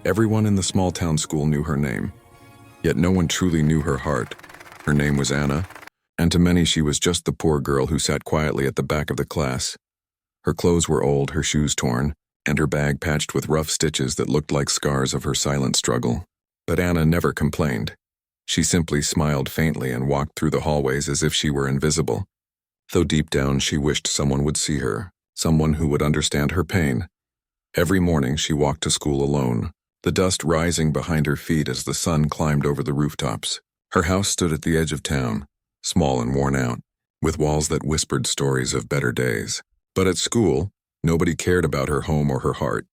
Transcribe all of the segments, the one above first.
Everyone in the small-town school knew her name, yet no one truly knew her heart. Her name was Anna, and to many she was just the poor girl who sat quietly at the back of the class. Her clothes were old, her shoes torn, and her bag patched with rough stitches that looked like scars of her silent struggle. But Anna never complained. She simply smiled faintly and walked through the hallways as if she were invisible, though deep down she wished someone would see her, someone who would understand her pain. Every morning she walked to school alone, the dust rising behind her feet as the sun climbed over the rooftops. Her house stood at the edge of town, small and worn out, with walls that whispered stories of better days. But at school, nobody cared about her home or her heart.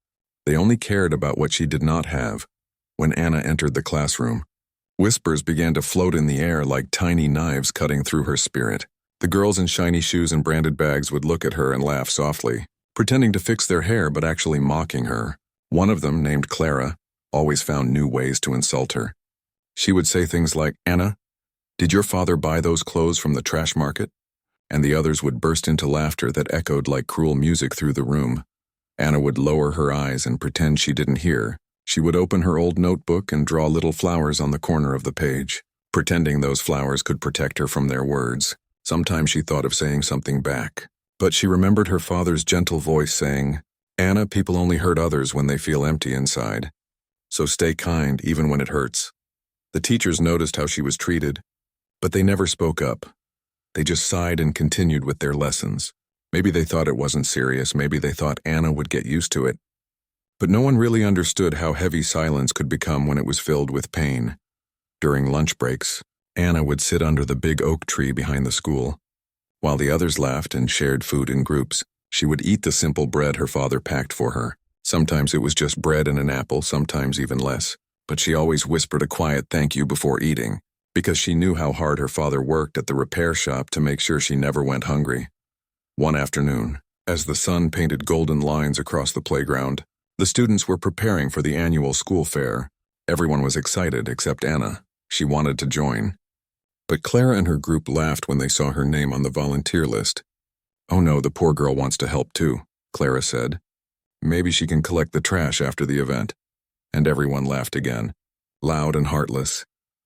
They only cared about what she did not have. When Anna entered the classroom, whispers began to float in the air like tiny knives cutting through her spirit. The girls in shiny shoes and branded bags would look at her and laugh softly, pretending to fix their hair but actually mocking her. One of them, named Clara, always found new ways to insult her. She would say things like, "Anna, did your father buy those clothes from the trash market?" And the others would burst into laughter that echoed like cruel music through the room. Anna would lower her eyes and pretend she didn't hear. She would open her old notebook and draw little flowers on the corner of the page, pretending those flowers could protect her from their words. Sometimes she thought of saying something back, but she remembered her father's gentle voice saying, "Anna, people only hurt others when they feel empty inside. So stay kind even when it hurts." The teachers noticed how she was treated, but they never spoke up. They just sighed and continued with their lessons. Maybe they thought it wasn't serious, maybe they thought Anna would get used to it. But no one really understood how heavy silence could become when it was filled with pain. During lunch breaks, Anna would sit under the big oak tree behind the school. While the others laughed and shared food in groups, she would eat the simple bread her father packed for her. Sometimes it was just bread and an apple, sometimes even less. But she always whispered a quiet thank you before eating, because she knew how hard her father worked at the repair shop to make sure she never went hungry. One afternoon, as the sun painted golden lines across the playground, the students were preparing for the annual school fair. Everyone was excited except Anna. She wanted to join. But Clara and her group laughed when they saw her name on the volunteer list. "Oh no, the poor girl wants to help too," Clara said. "Maybe she can collect the trash after the event." And everyone laughed again, loud and heartless.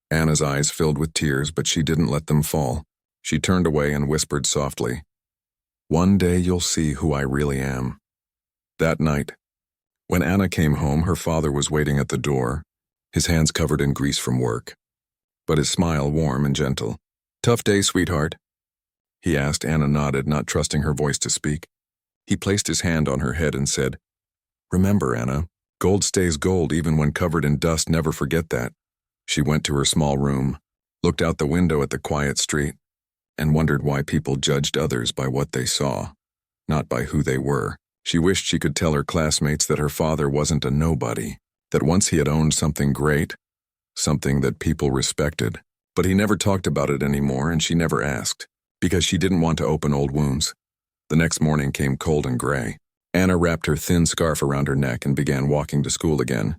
Anna's eyes filled with tears, but she didn't let them fall. She turned away and whispered softly, "One day you'll see who I really am." That night, when Anna came home, her father was waiting at the door, his hands covered in grease from work, but his smile warm and gentle. "Tough day, sweetheart?" he asked. Anna nodded, not trusting her voice to speak. He placed his hand on her head and said, "Remember, Anna, gold stays gold even when covered in dust. Never forget that." She went to her small room, looked out the window at the quiet street, and wondered why people judged others by what they saw, not by who they were. She wished she could tell her classmates that her father wasn't a nobody, that once he had owned something great, something that people respected. But he never talked about it anymore, and she never asked, because she didn't want to open old wounds. The next morning came cold and gray. Anna wrapped her thin scarf around her neck and began walking to school again.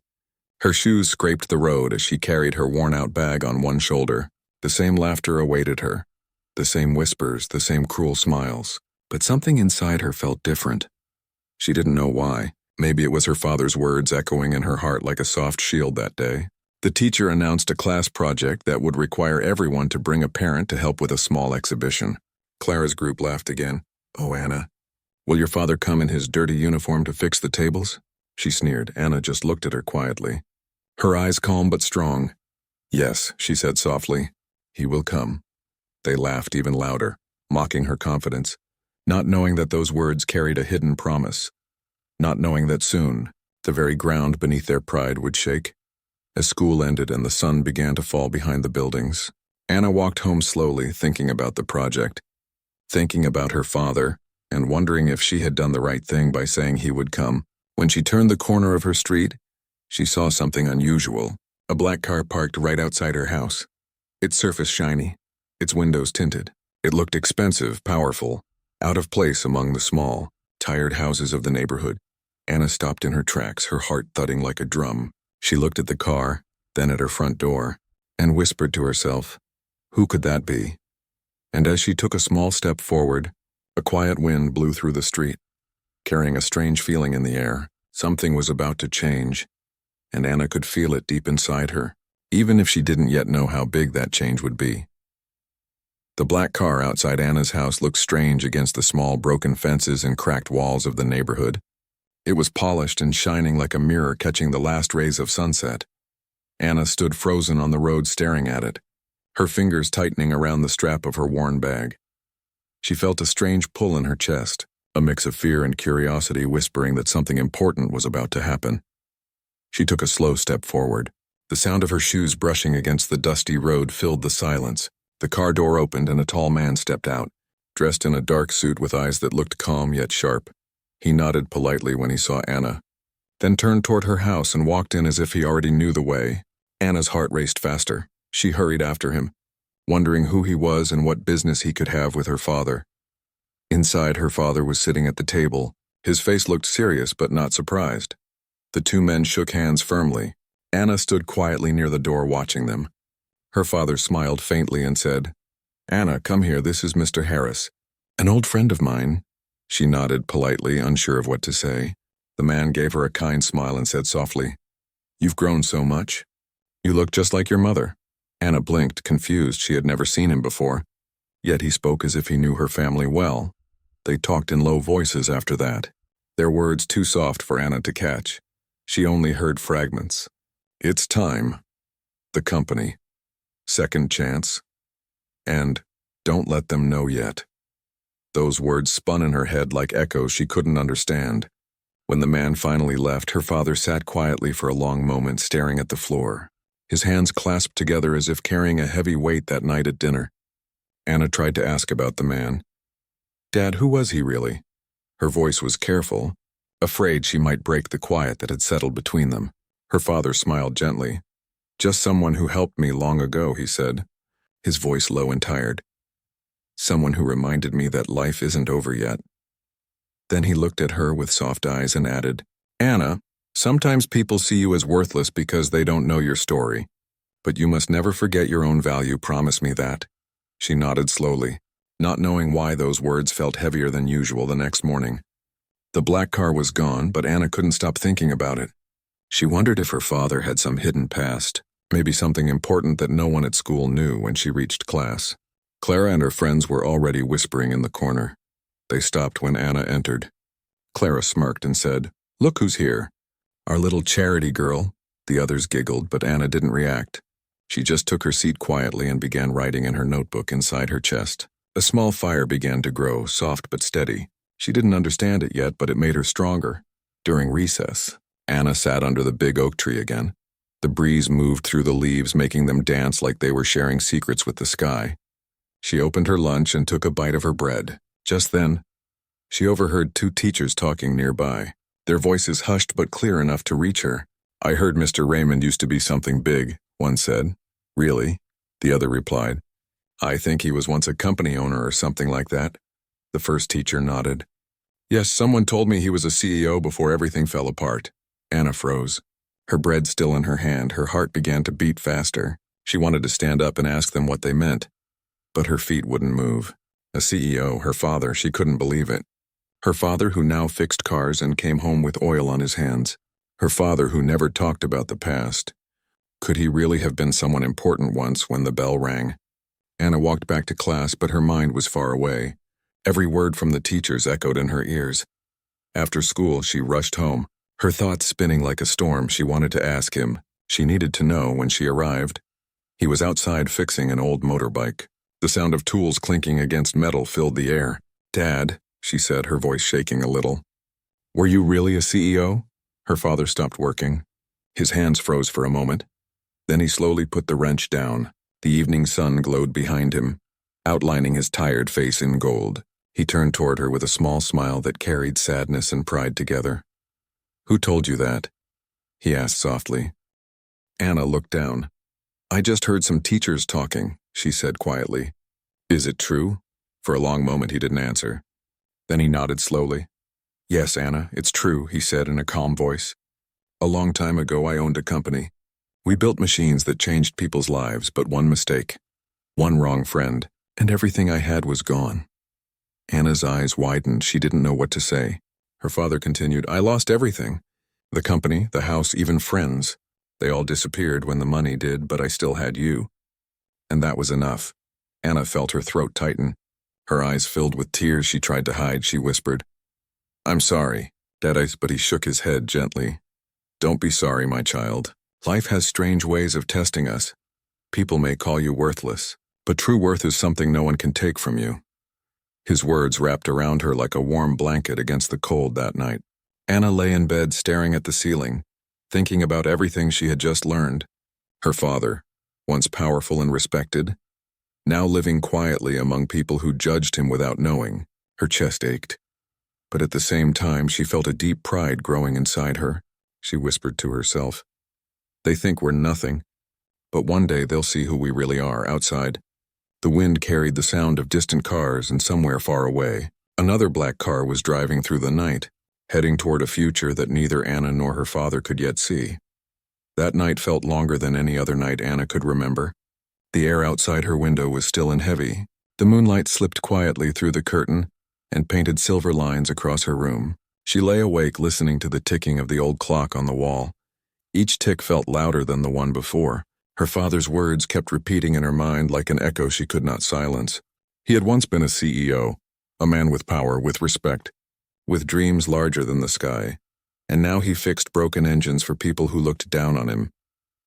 Her shoes scraped the road as she carried her worn-out bag on one shoulder. The same laughter awaited her, the same whispers, the same cruel smiles. But something inside her felt different. She didn't know why. Maybe it was her father's words echoing in her heart like a soft shield that day. The teacher announced a class project that would require everyone to bring a parent to help with a small exhibition. Clara's group laughed again. "Oh, Anna, will your father come in his dirty uniform to fix the tables?" she sneered. Anna just looked at her quietly, her eyes calm but strong. "Yes," she said softly, "he will come." They laughed even louder, mocking her confidence, not knowing that those words carried a hidden promise, not knowing that soon, the very ground beneath their pride would shake. As school ended and the sun began to fall behind the buildings, Anna walked home slowly, thinking about the project, thinking about her father, and wondering if she had done the right thing by saying he would come. When she turned the corner of her street, she saw something unusual. A black car parked right outside her house. Its surface shiny, its windows tinted. It looked expensive, powerful, out of place among the small, tired houses of the neighborhood. Anna stopped in her tracks, her heart thudding like a drum. She looked at the car, then at her front door, and whispered to herself, "Who could that be?" And as she took a small step forward, a quiet wind blew through the street, carrying a strange feeling in the air. Something was about to change. and Anna could feel it deep inside her, even if she didn't yet know how big that change would be. The black car outside Anna's house looked strange against the small broken fences and cracked walls of the neighborhood. It was polished and shining like a mirror catching the last rays of sunset. Anna stood frozen on the road staring at it, her fingers tightening around the strap of her worn bag. She felt a strange pull in her chest, a mix of fear and curiosity whispering that something important was about to happen. She took a slow step forward. The sound of her shoes brushing against the dusty road filled the silence. The car door opened and a tall man stepped out, dressed in a dark suit with eyes that looked calm yet sharp. He nodded politely when he saw Anna, then turned toward her house and walked in as if he already knew the way. Anna's heart raced faster. She hurried after him, wondering who he was and what business he could have with her father. Inside, her father was sitting at the table. His face looked serious but not surprised. The two men shook hands firmly. Anna stood quietly near the door watching them. Her father smiled faintly and said, "Anna, come here, this is Mr. Harris. An old friend of mine." She nodded politely, unsure of what to say. The man gave her a kind smile and said softly, "You've grown so much. You look just like your mother." Anna blinked, confused. She had never seen him before. Yet he spoke as if he knew her family well. They talked in low voices after that, their words too soft for Anna to catch. She only heard fragments. "It's time," "the company," "second chance," and "don't let them know yet." Those words spun in her head like echoes she couldn't understand. When the man finally left, her father sat quietly for a long moment staring at the floor, his hands clasped together as if carrying a heavy weight that night at dinner. Anna tried to ask about the man. "Dad, who was he really?" Her voice was careful, afraid she might break the quiet that had settled between them. Her father smiled gently. "Just someone who helped me long ago," he said, his voice low and tired. "Someone who reminded me that life isn't over yet." Then he looked at her with soft eyes and added, "Anna, sometimes people see you as worthless because they don't know your story. But you must never forget your own value, promise me that." She nodded slowly, not knowing why those words felt heavier than usual the next morning. The black car was gone, but Anna couldn't stop thinking about it. She wondered if her father had some hidden past, maybe something important that no one at school knew when she reached class. Clara and her friends were already whispering in the corner. They stopped when Anna entered. Clara smirked and said, "Look who's here. Our little charity girl." The others giggled, but Anna didn't react. She just took her seat quietly and began writing in her notebook inside her chest. A small fire began to grow, soft but steady. She didn't understand it yet, but it made her stronger. During recess, Anna sat under the big oak tree again. The breeze moved through the leaves, making them dance like they were sharing secrets with the sky. She opened her lunch and took a bite of her bread. Just then, she overheard two teachers talking nearby, their voices hushed but clear enough to reach her. "I heard Mr. Raymond used to be something big," one said. "Really?" the other replied. "I think he was once a company owner or something like that." The first teacher nodded. "Yes, someone told me he was a CEO before everything fell apart." Anna froze. Her bread still in her hand, her heart began to beat faster. She wanted to stand up and ask them what they meant, but her feet wouldn't move. A CEO, her father, she couldn't believe it. Her father who now fixed cars and came home with oil on his hands. Her father who never talked about the past. Could he really have been someone important once when the bell rang? Anna walked back to class, but her mind was far away. Every word from the teachers echoed in her ears. After school, she rushed home, her thoughts spinning like a storm. She wanted to ask him. She needed to know when she arrived. He was outside fixing an old motorbike. The sound of tools clinking against metal filled the air. "Dad," she said, her voice shaking a little. "Were you really a CEO?" Her father stopped working. His hands froze for a moment. Then he slowly put the wrench down. The evening sun glowed behind him, outlining his tired face in gold. He turned toward her with a small smile that carried sadness and pride together. "Who told you that?" he asked softly. Anna looked down. "I just heard some teachers talking," she said quietly. "Is it true?" For a long moment he didn't answer. Then he nodded slowly. "Yes, Anna, it's true," he said in a calm voice. "A long time ago I owned a company. We built machines that changed people's lives, but one mistake, one wrong friend, and everything I had was gone." Anna's eyes widened. She didn't know what to say. Her father continued, "I lost everything. The company, the house, even friends. They all disappeared when the money did, but I still had you. And that was enough. Anna felt her throat tighten. Her eyes filled with tears she tried to hide. She whispered, "I'm sorry, Dad," but he shook his head gently. "Don't be sorry, my child. Life has strange ways of testing us. People may call you worthless, but true worth is something no one can take from you." His words wrapped around her like a warm blanket against the cold that night. Anna lay in bed staring at the ceiling, thinking about everything she had just learned. Her father, once powerful and respected, now living quietly among people who judged him without knowing. Her chest ached. But at the same time, she felt a deep pride growing inside her. She whispered to herself, "They think we're nothing, but one day they'll see who we really are outside." The wind carried the sound of distant cars, and somewhere far away, another black car was driving through the night, heading toward a future that neither Anna nor her father could yet see. That night felt longer than any other night Anna could remember. The air outside her window was still and heavy. The moonlight slipped quietly through the curtain and painted silver lines across her room. She lay awake listening to the ticking of the old clock on the wall. Each tick felt louder than the one before. Her father's words kept repeating in her mind like an echo she could not silence. He had once been a CEO, a man with power, with respect, with dreams larger than the sky, and now he fixed broken engines for people who looked down on him.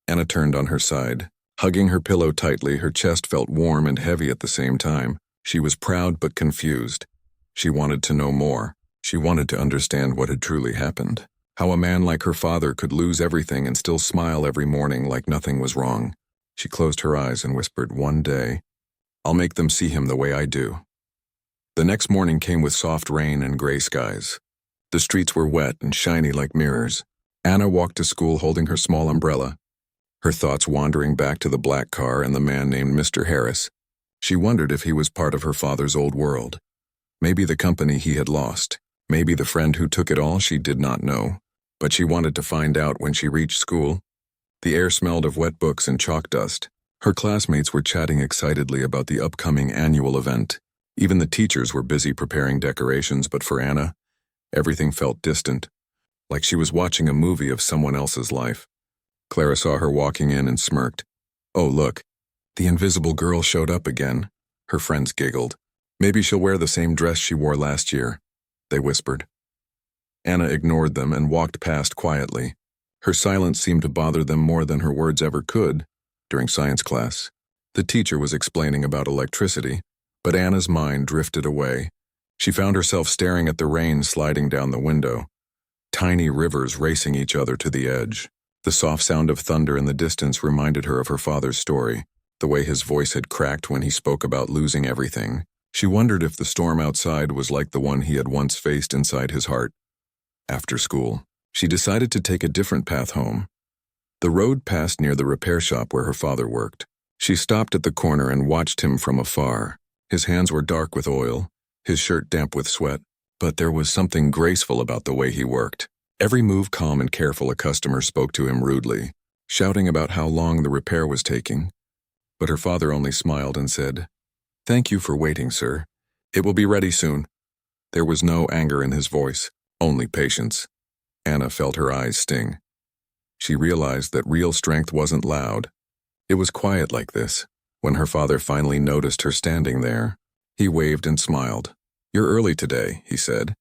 Anna turned on her side. Hugging her pillow tightly, her chest felt warm and heavy at the same time. She was proud but confused. She wanted to know more. She wanted to understand what had truly happened. How a man like her father could lose everything and still smile every morning like nothing was wrong. She closed her eyes and whispered, "One day, I'll make them see him the way I do." The next morning came with soft rain and gray skies. The streets were wet and shiny like mirrors. Anna walked to school holding her small umbrella, her thoughts wandering back to the black car and the man named Mr. Harris. She wondered if he was part of her father's old world. Maybe the company he had lost. Maybe the friend who took it all. She did not know. But she wanted to find out when she reached school. The air smelled of wet books and chalk dust. Her classmates were chatting excitedly about the upcoming annual event. Even the teachers were busy preparing decorations, but for Anna, everything felt distant, like she was watching a movie of someone else's life. Clara saw her walking in and smirked. "Oh, look, the invisible girl showed up again." Her friends giggled. "Maybe she'll wear the same dress she wore last year," they whispered. Anna ignored them and walked past quietly. Her silence seemed to bother them more than her words ever could. During science class, the teacher was explaining about electricity, but Anna's mind drifted away. She found herself staring at the rain sliding down the window, tiny rivers racing each other to the edge. The soft sound of thunder in the distance reminded her of her father's story, the way his voice had cracked when he spoke about losing everything. She wondered if the storm outside was like the one he had once faced inside his heart. After school, she decided to take a different path home. The road passed near the repair shop where her father worked. She stopped at the corner and watched him from afar. His hands were dark with oil, his shirt damp with sweat, but there was something graceful about the way he worked. Every move calm and careful. A customer spoke to him rudely, shouting about how long the repair was taking. But her father only smiled and said, "Thank you for waiting, sir. It will be ready soon." There was no anger in his voice, only patience. Anna felt her eyes sting. She realized that real strength wasn't loud. It was quiet like this. When her father finally noticed her standing there, he waved and smiled. "You're early today," he said.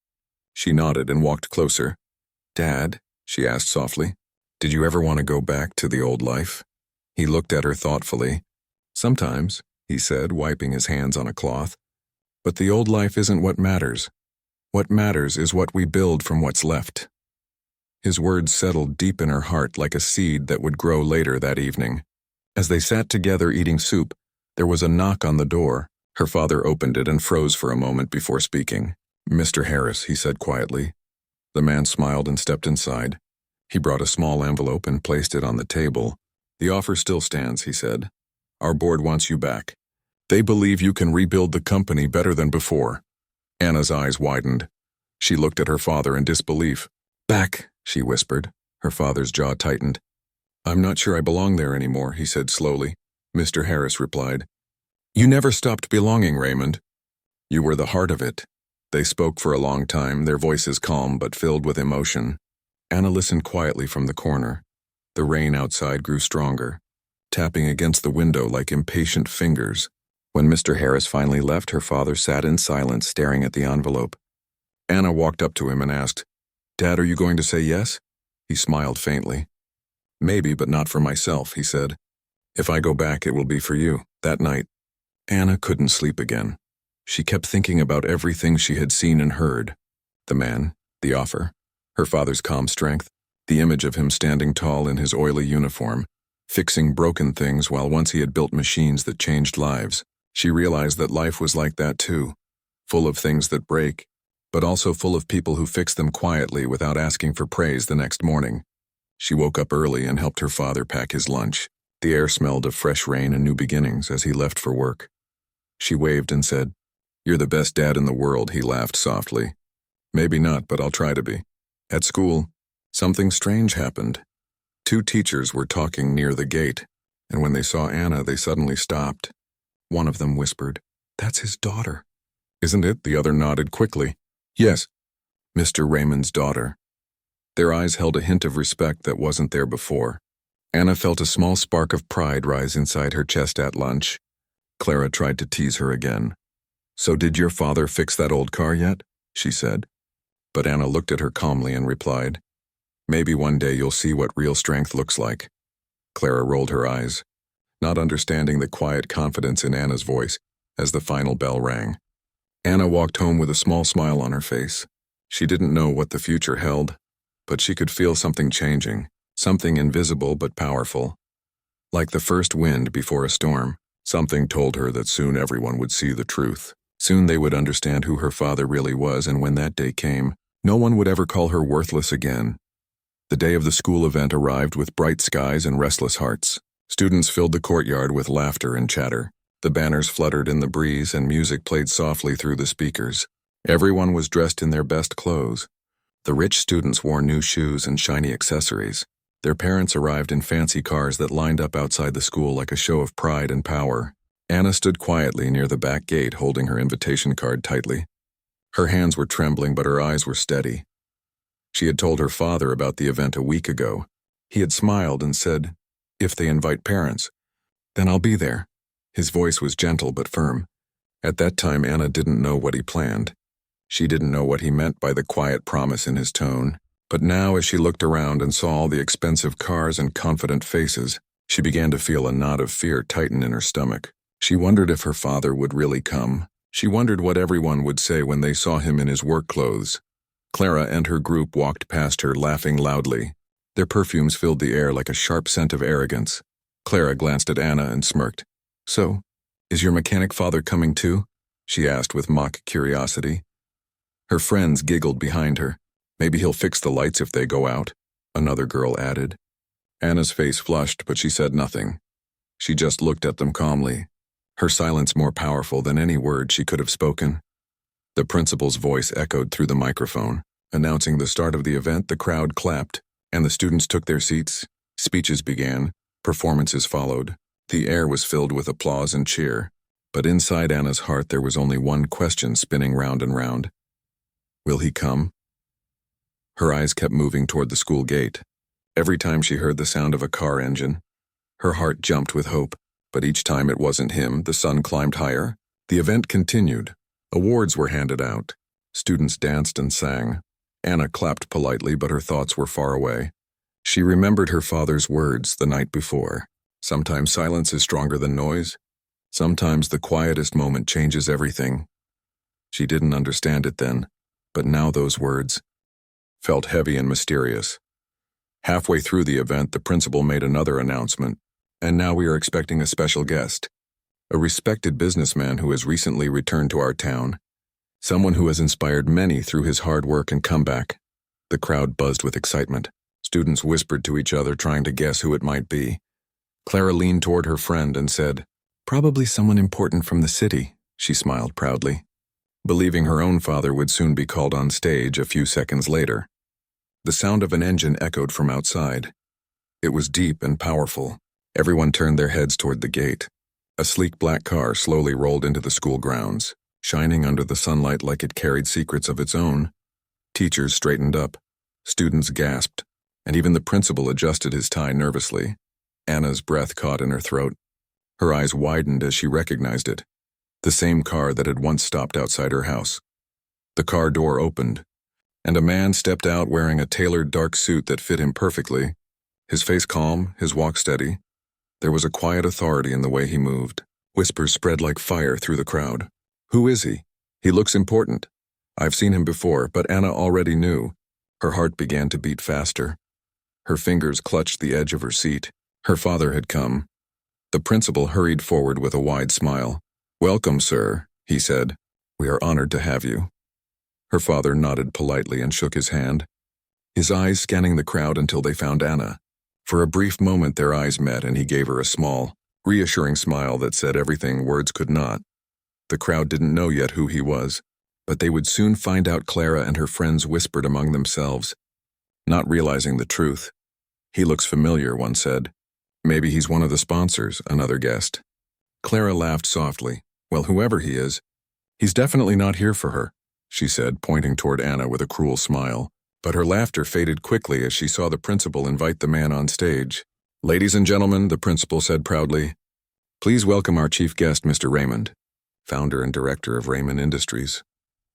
She nodded and walked closer. "Dad," she asked softly, "did you ever want to go back to the old life?" He looked at her thoughtfully. "Sometimes," he said, wiping his hands on a cloth. "But the old life isn't what matters. What matters is what we build from what's left." His words settled deep in her heart like a seed that would grow later that evening. As they sat together eating soup, there was a knock on the door. Her father opened it and froze for a moment before speaking. "Mr. Harris," he said quietly. The man smiled and stepped inside. He brought a small envelope and placed it on the table. "The offer still stands," he said. "Our board wants you back. They believe you can rebuild the company better than before." Anna's eyes widened. She looked at her father in disbelief. "Back," she whispered. Her father's jaw tightened. "I'm not sure I belong there anymore," he said slowly. Mr. Harris replied, "You never stopped belonging, Raymond. You were the heart of it." They spoke for a long time, their voices calm but filled with emotion. Anna listened quietly from the corner. The rain outside grew stronger, tapping against the window like impatient fingers. When Mr. Harris finally left, her father sat in silence, staring at the envelope. Anna walked up to him and asked, "Dad, are you going to say yes?" He smiled faintly. "Maybe, but not for myself," he said. "If I go back, it will be for you." That night, Anna couldn't sleep again. She kept thinking about everything she had seen and heard. The man, the offer, her father's calm strength, the image of him standing tall in his oily uniform, fixing broken things while once he had built machines that changed lives. She realized that life was like that too, full of things that break, but also full of people who fix them quietly without asking for praise the next morning. She woke up early and helped her father pack his lunch. The air smelled of fresh rain and new beginnings as he left for work. She waved and said, "You're the best dad in the world," he laughed softly. "Maybe not, but I'll try to be." At school, something strange happened. Two teachers were talking near the gate, and when they saw Anna, they suddenly stopped. One of them whispered, "That's his daughter." "Isn't it?" The other nodded quickly. "Yes, Mr. Raymond's daughter." Their eyes held a hint of respect that wasn't there before. Anna felt a small spark of pride rise inside her chest at lunch. Clara tried to tease her again. "So did your father fix that old car yet?" she said. But Anna looked at her calmly and replied, "Maybe one day you'll see what real strength looks like." Clara rolled her eyes, not understanding the quiet confidence in Anna's voice as the final bell rang. Anna walked home with a small smile on her face. She didn't know what the future held, but she could feel something changing, something invisible but powerful. Like the first wind before a storm, something told her that soon everyone would see the truth. Soon they would understand who her father really was, and when that day came, no one would ever call her worthless again. The day of the school event arrived with bright skies and restless hearts. Students filled the courtyard with laughter and chatter. The banners fluttered in the breeze and music played softly through the speakers. Everyone was dressed in their best clothes. The rich students wore new shoes and shiny accessories. Their parents arrived in fancy cars that lined up outside the school like a show of pride and power. Anna stood quietly near the back gate, holding her invitation card tightly. Her hands were trembling, but her eyes were steady. She had told her father about the event a week ago. He had smiled and said, "If they invite parents, then I'll be there." His voice was gentle but firm. At that time, Anna didn't know what he planned. She didn't know what he meant by the quiet promise in his tone. But now, as she looked around and saw all the expensive cars and confident faces, she began to feel a knot of fear tighten in her stomach. She wondered if her father would really come. She wondered what everyone would say when they saw him in his work clothes. Clara and her group walked past her, laughing loudly. Their perfumes filled the air like a sharp scent of arrogance. Clara glanced at Anna and smirked. "So, is your mechanic father coming too?" she asked with mock curiosity. Her friends giggled behind her. "Maybe he'll fix the lights if they go out," another girl added. Anna's face flushed, but she said nothing. She just looked at them calmly, her silence more powerful than any word she could have spoken. The principal's voice echoed through the microphone. Announcing the start of the event, the crowd clapped, and the students took their seats. Speeches began, performances followed. The air was filled with applause and cheer, but inside Anna's heart there was only one question spinning round and round. Will he come? Her eyes kept moving toward the school gate. Every time she heard the sound of a car engine, her heart jumped with hope, but each time it wasn't him. The sun climbed higher. The event continued. Awards were handed out. Students danced and sang. Anna clapped politely, but her thoughts were far away. She remembered her father's words the night before. Sometimes silence is stronger than noise. Sometimes the quietest moment changes everything. She didn't understand it then, but now those words felt heavy and mysterious. Halfway through the event, the principal made another announcement, and now we are expecting a special guest, a respected businessman who has recently returned to our town, someone who has inspired many through his hard work and comeback. The crowd buzzed with excitement. Students whispered to each other, trying to guess who it might be. Clara leaned toward her friend and said, "Probably someone important from the city," she smiled proudly, believing her own father would soon be called on stage a few seconds later. The sound of an engine echoed from outside. It was deep and powerful. Everyone turned their heads toward the gate. A sleek black car slowly rolled into the school grounds, shining under the sunlight like it carried secrets of its own. Teachers straightened up. Students gasped. and even the principal adjusted his tie nervously. Anna's breath caught in her throat. Her eyes widened as she recognized it. The same car that had once stopped outside her house. The car door opened, and a man stepped out wearing a tailored dark suit that fit him perfectly. His face calm, his walk steady. There was a quiet authority in the way he moved. Whispers spread like fire through the crowd. Who is he? He looks important. I've seen him before, but Anna already knew. Her heart began to beat faster. Her fingers clutched the edge of her seat. Her father had come. The principal hurried forward with a wide smile. "Welcome, sir," he said. "We are honored to have you." Her father nodded politely and shook his hand, his eyes scanning the crowd until they found Anna. For a brief moment their eyes met and he gave her a small, reassuring smile that said everything words could not. The crowd didn't know yet who he was, but they would soon find out. Clara and her friends whispered among themselves, not realizing the truth. "He looks familiar," one said. "Maybe he's one of the sponsors," another guessed. Clara laughed softly. "Well, whoever he is, he's definitely not here for her," she said, pointing toward Anna with a cruel smile. But her laughter faded quickly as she saw the principal invite the man on stage. "Ladies and gentlemen," the principal said proudly, "please welcome our chief guest, Mr. Raymond, founder and director of Raymond Industries."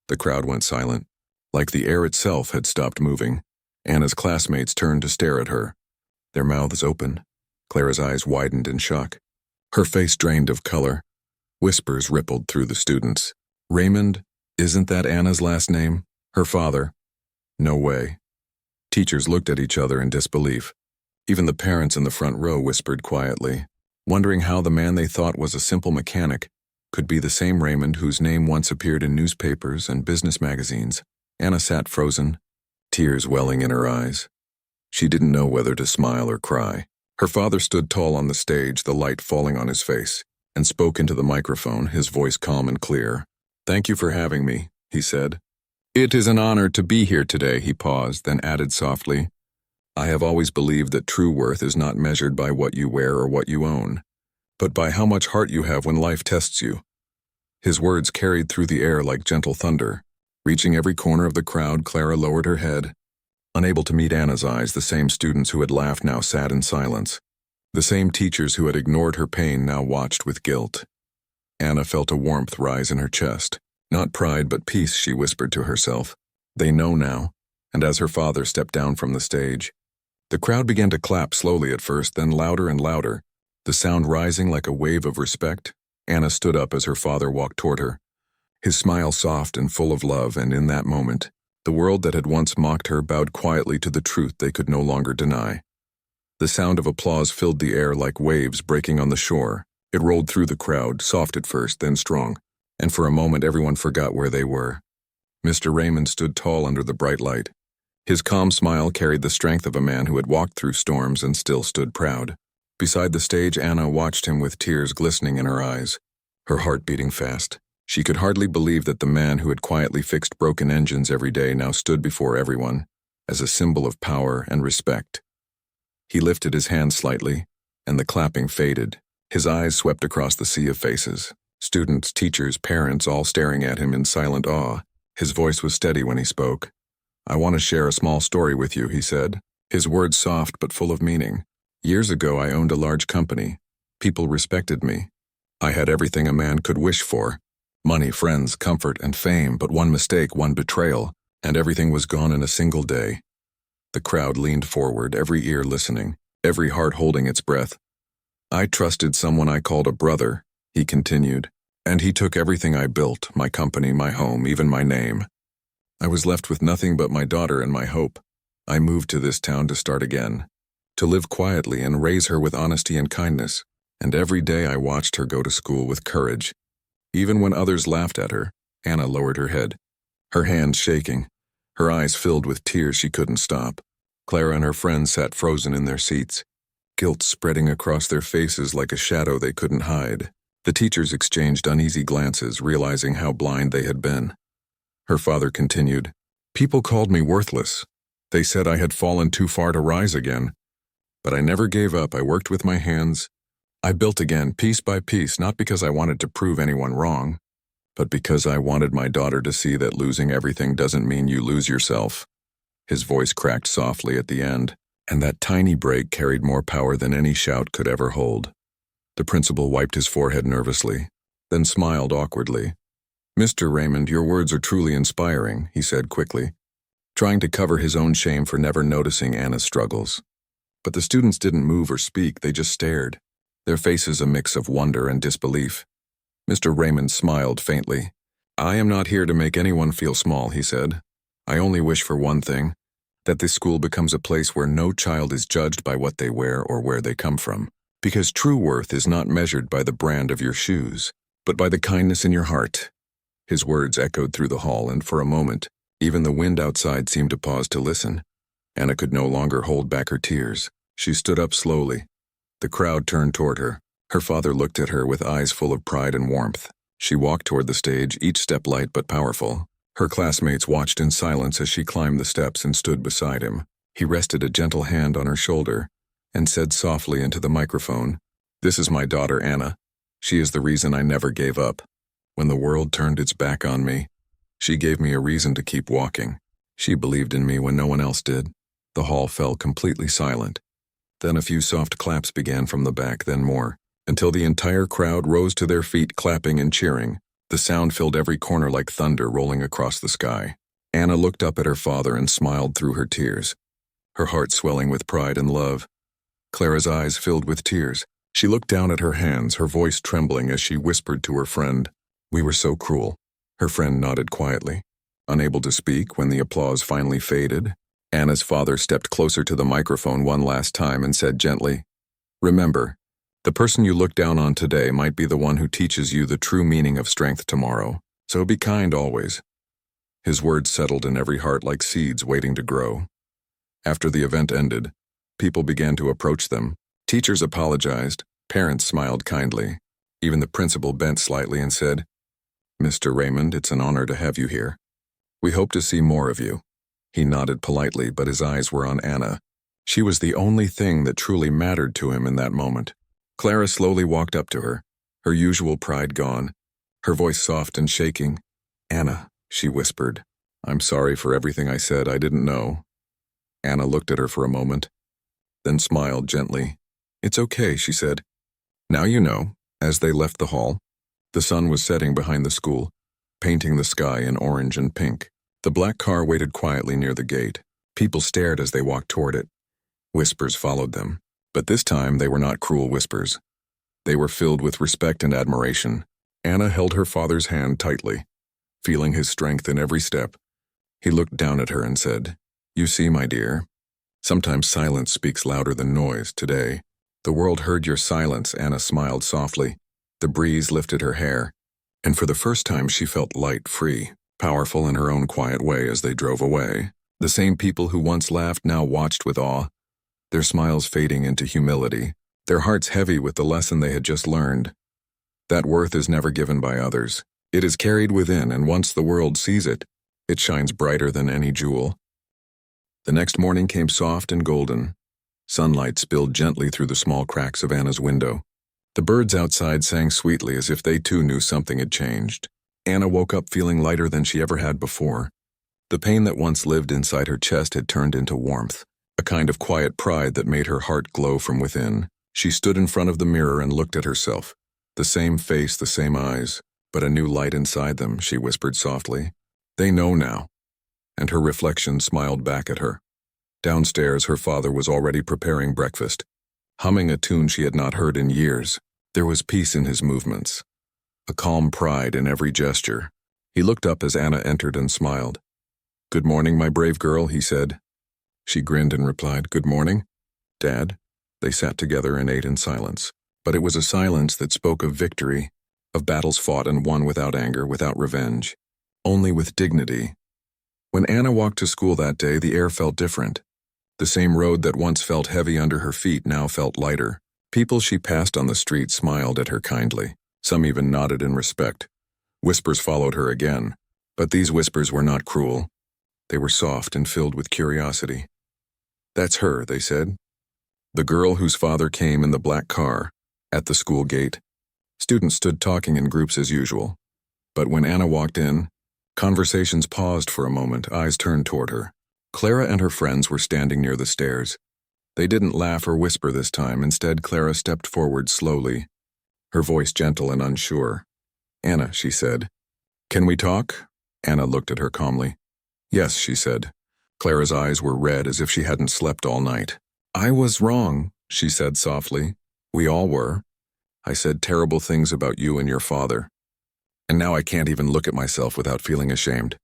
The crowd went silent, like the air itself had stopped moving. Anna's classmates turned to stare at her, their mouths open. Clara's eyes widened in shock. Her face drained of color. Whispers rippled through the students. "Raymond? Isn't that Anna's last name? Her father? No way." Teachers looked at each other in disbelief. Even the parents in the front row whispered quietly, wondering how the man they thought was a simple mechanic could be the same Raymond whose name once appeared in newspapers and business magazines. Anna sat frozen, tears welling in her eyes. She didn't know whether to smile or cry. Her father stood tall on the stage, the light falling on his face, and spoke into the microphone, his voice calm and clear. "Thank you for having me," he said. "It is an honor to be here today," he paused, then added softly, "I have always believed that true worth is not measured by what you wear or what you own, but by how much heart you have when life tests you." His words carried through the air like gentle thunder. Reaching every corner of the crowd, Clara lowered her head. Unable to meet Anna's eyes, the same students who had laughed now sat in silence. The same teachers who had ignored her pain now watched with guilt. Anna felt a warmth rise in her chest. "Not pride, but peace," she whispered to herself. "They know now." And as her father stepped down from the stage, the crowd began to clap slowly at first, then louder and louder, the sound rising like a wave of respect. Anna stood up as her father walked toward her, his smile soft and full of love, and in that moment, the world that had once mocked her bowed quietly to the truth they could no longer deny. The sound of applause filled the air like waves breaking on the shore. It rolled through the crowd, soft at first, then strong, and for a moment everyone forgot where they were. Mr. Raymond stood tall under the bright light. His calm smile carried the strength of a man who had walked through storms and still stood proud. Beside the stage, Anna watched him with tears glistening in her eyes, her heart beating fast. She could hardly believe that the man who had quietly fixed broken engines every day now stood before everyone, as a symbol of power and respect. He lifted his hand slightly, and the clapping faded. His eyes swept across the sea of faces. Students, teachers, parents, all staring at him in silent awe. His voice was steady when he spoke. "I want to share a small story with you," he said, his words soft but full of meaning. "Years ago I owned a large company. People respected me. I had everything a man could wish for. Money, friends, comfort, and fame, but one mistake, one betrayal, and everything was gone in a single day." The crowd leaned forward, every ear listening, every heart holding its breath. "I trusted someone I called a brother," he continued, "and he took everything I built, my company, my home, even my name. I was left with nothing but my daughter and my hope. I moved to this town to start again, to live quietly and raise her with honesty and kindness, and every day I watched her go to school with courage. Even when others laughed at her," Anna lowered her head, her hands shaking, her eyes filled with tears she couldn't stop. Clara and her friends sat frozen in their seats, guilt spreading across their faces like a shadow they couldn't hide. The teachers exchanged uneasy glances, realizing how blind they had been. Her father continued, "People called me worthless. They said I had fallen too far to rise again. But I never gave up. I worked with my hands. I built again, piece by piece, not because I wanted to prove anyone wrong, but because I wanted my daughter to see that losing everything doesn't mean you lose yourself." His voice cracked softly at the end. And that tiny break carried more power than any shout could ever hold. The principal wiped his forehead nervously, then smiled awkwardly. "Mr. Raymond, your words are truly inspiring," he said quickly, trying to cover his own shame for never noticing Anna's struggles. But the students didn't move or speak, they just stared, their faces a mix of wonder and disbelief. Mr. Raymond smiled faintly. "I am not here to make anyone feel small," he said. "I only wish for one thing, that this school becomes a place where no child is judged by what they wear or where they come from. Because true worth is not measured by the brand of your shoes, but by the kindness in your heart." His words echoed through the hall, and for a moment, even the wind outside seemed to pause to listen. Anna could no longer hold back her tears. She stood up slowly. The crowd turned toward her. Her father looked at her with eyes full of pride and warmth. She walked toward the stage, each step light but powerful. Her classmates watched in silence as she climbed the steps and stood beside him. He rested a gentle hand on her shoulder and said softly into the microphone, "This is my daughter Anna. She is the reason I never gave up. When the world turned its back on me, she gave me a reason to keep walking. She believed in me when no one else did." The hall fell completely silent. Then a few soft claps began from the back, then more, until the entire crowd rose to their feet, clapping and cheering. The sound filled every corner like thunder rolling across the sky. Anna looked up at her father and smiled through her tears, her heart swelling with pride and love. Clara's eyes filled with tears. She looked down at her hands, her voice trembling as she whispered to her friend, "We were so cruel." Her friend nodded quietly, unable to speak when the applause finally faded. Anna's father stepped closer to the microphone one last time and said gently, "Remember, the person you look down on today might be the one who teaches you the true meaning of strength tomorrow. So be kind always." His words settled in every heart like seeds waiting to grow. After the event ended, people began to approach them. Teachers apologized, parents smiled kindly. Even the principal bent slightly and said, "Mr. Raymond, it's an honor to have you here. We hope to see more of you." He nodded politely, but his eyes were on Anna. She was the only thing that truly mattered to him in that moment. Clara slowly walked up to her, her usual pride gone, her voice soft and shaking. "Anna," she whispered, "I'm sorry for everything I said. I didn't know." Anna looked at her for a moment, then smiled gently. "It's okay," she said. "Now you know." As they left the hall, the sun was setting behind the school, painting the sky in orange and pink. The black car waited quietly near the gate. People stared as they walked toward it. Whispers followed them. But this time they were not cruel whispers. They were filled with respect and admiration. Anna held her father's hand tightly, feeling his strength in every step. He looked down at her and said, "You see, my dear, sometimes silence speaks louder than noise. Today, the world heard your silence." Anna smiled softly. The breeze lifted her hair, and for the first time she felt light, free, powerful in her own quiet way as they drove away. The same people who once laughed now watched with awe, their smiles fading into humility, their hearts heavy with the lesson they had just learned. That worth is never given by others. It is carried within, and once the world sees it, it shines brighter than any jewel. The next morning came soft and golden. Sunlight spilled gently through the small cracks of Anna's window. The birds outside sang sweetly as if they too knew something had changed. Anna woke up feeling lighter than she ever had before. The pain that once lived inside her chest had turned into warmth, a kind of quiet pride that made her heart glow from within. She stood in front of the mirror and looked at herself. The same face, the same eyes, but a new light inside them, she whispered softly. "They know now." And her reflection smiled back at her. Downstairs, her father was already preparing breakfast, humming a tune she had not heard in years. There was peace in his movements, a calm pride in every gesture. He looked up as Anna entered and smiled. "Good morning, my brave girl," he said. She grinned and replied, "Good morning, Dad." They sat together and ate in silence. But it was a silence that spoke of victory, of battles fought and won without anger, without revenge, only with dignity. When Anna walked to school that day, the air felt different. The same road that once felt heavy under her feet now felt lighter. People she passed on the street smiled at her kindly. Some even nodded in respect. Whispers followed her again, but these whispers were not cruel. They were soft and filled with curiosity. "That's her," they said. The girl whose father came in the black car. At the school gate, students stood talking in groups as usual. But when Anna walked in, conversations paused for a moment, eyes turned toward her. Clara and her friends were standing near the stairs. They didn't laugh or whisper this time. Instead, Clara stepped forward slowly, her voice gentle and unsure. "Anna," she said. "Can we talk?" Anna looked at her calmly. "Yes," she said. Clara's eyes were red as if she hadn't slept all night. "I was wrong," she said softly. "We all were. I said terrible things about you and your father. And now I can't even look at myself without feeling ashamed."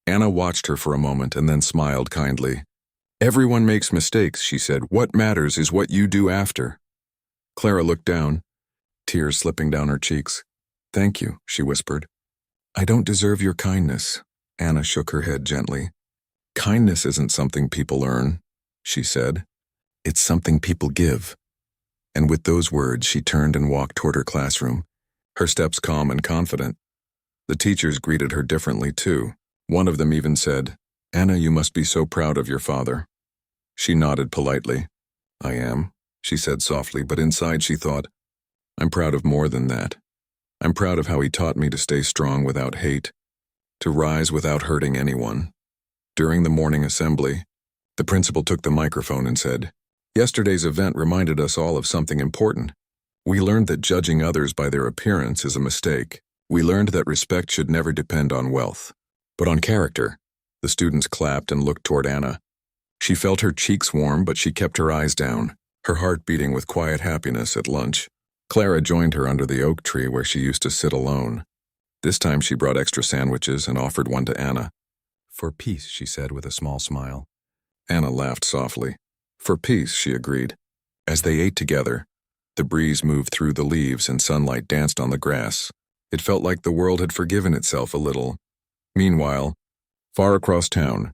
Anna watched her for a moment and then smiled kindly. "Everyone makes mistakes," she said. "What matters is what you do after." Clara looked down, tears slipping down her cheeks. "Thank you," she whispered. "I don't deserve your kindness." Anna shook her head gently. "Kindness isn't something people earn," she said. "It's something people give." And with those words, she turned and walked toward her classroom, her steps calm and confident. The teachers greeted her differently, too. One of them even said, "Anna, you must be so proud of your father." She nodded politely. "I am," she said softly, but inside she thought, "I'm proud of more than that. I'm proud of how he taught me to stay strong without hate, to rise without hurting anyone." During the morning assembly, the principal took the microphone and said, "Yesterday's event reminded us all of something important. We learned that judging others by their appearance is a mistake. We learned that respect should never depend on wealth, but on character." The students clapped and looked toward Anna. She felt her cheeks warm, but she kept her eyes down, her heart beating with quiet happiness. At lunch, Clara joined her under the oak tree where she used to sit alone. This time she brought extra sandwiches and offered one to Anna. "For peace," she said with a small smile. Anna laughed softly. "For peace," she agreed. As they ate together, the breeze moved through the leaves and sunlight danced on the grass. It felt like the world had forgiven itself a little. Meanwhile, far across town,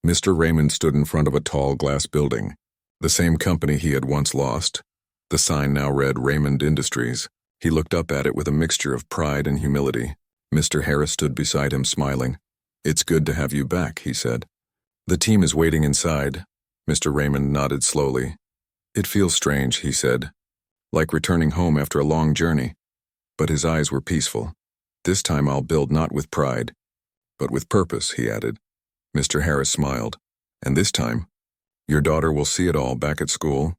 Mr. Raymond stood in front of a tall glass building, the same company he had once lost. The sign now read Raymond Industries. He looked up at it with a mixture of pride and humility. Mr. Harris stood beside him, smiling. "It's good to have you back," he said. "The team is waiting inside." Mr. Raymond nodded slowly. "It feels strange," he said, "like returning home after a long journey." But his eyes were peaceful. "This time I'll build not with pride, but with purpose," he added. Mr. Harris smiled. "And this time, your daughter will see it all back at school."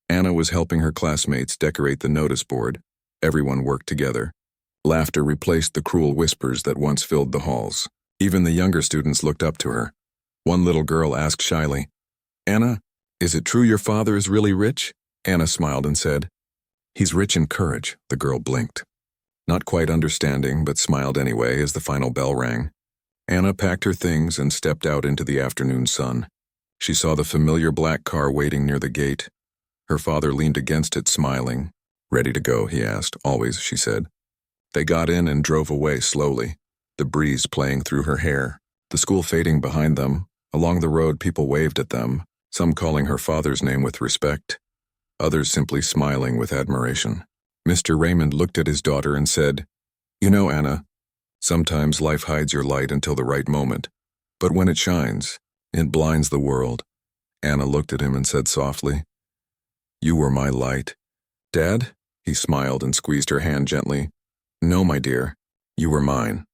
Anna was helping her classmates decorate the notice board. Everyone worked together. Laughter replaced the cruel whispers that once filled the halls. Even the younger students looked up to her. One little girl asked shyly, "Anna, is it true your father is really rich?" Anna smiled and said, "He's rich in courage." The girl blinked, not quite understanding, but smiled anyway as the final bell rang. Anna packed her things and stepped out into the afternoon sun. She saw the familiar black car waiting near the gate. Her father leaned against it, smiling. "Ready to go?" he asked. "Always," she said. They got in and drove away slowly, the breeze playing through her hair, the school fading behind them. Along the road, people waved at them, some calling her father's name with respect, others simply smiling with admiration. Mr. Raymond looked at his daughter and said, "You know, Anna, sometimes life hides your light until the right moment, but when it shines, it blinds the world." Anna looked at him and said softly, "You were my light." "Dad?" He smiled and squeezed her hand gently. "No, my dear, you were mine."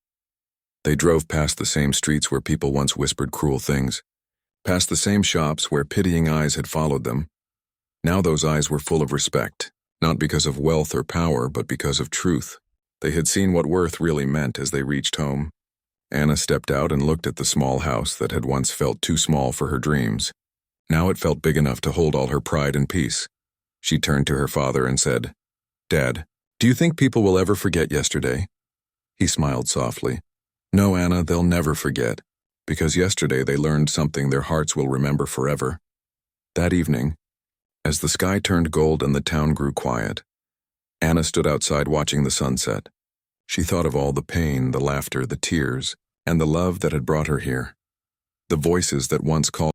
They drove past the same streets where people once whispered cruel things, past the same shops where pitying eyes had followed them. Now those eyes were full of respect, not because of wealth or power, but because of truth. They had seen what worth really meant as they reached home. Anna stepped out and looked at the small house that had once felt too small for her dreams. Now it felt big enough to hold all her pride and peace. She turned to her father and said, "Dad, do you think people will ever forget yesterday?" He smiled softly. "No, Anna, they'll never forget, because yesterday they learned something their hearts will remember forever." That evening, as the sky turned gold and the town grew quiet, Anna stood outside watching the sunset. She thought of all the pain, the laughter, the tears, and the love that had brought her here. The voices that once called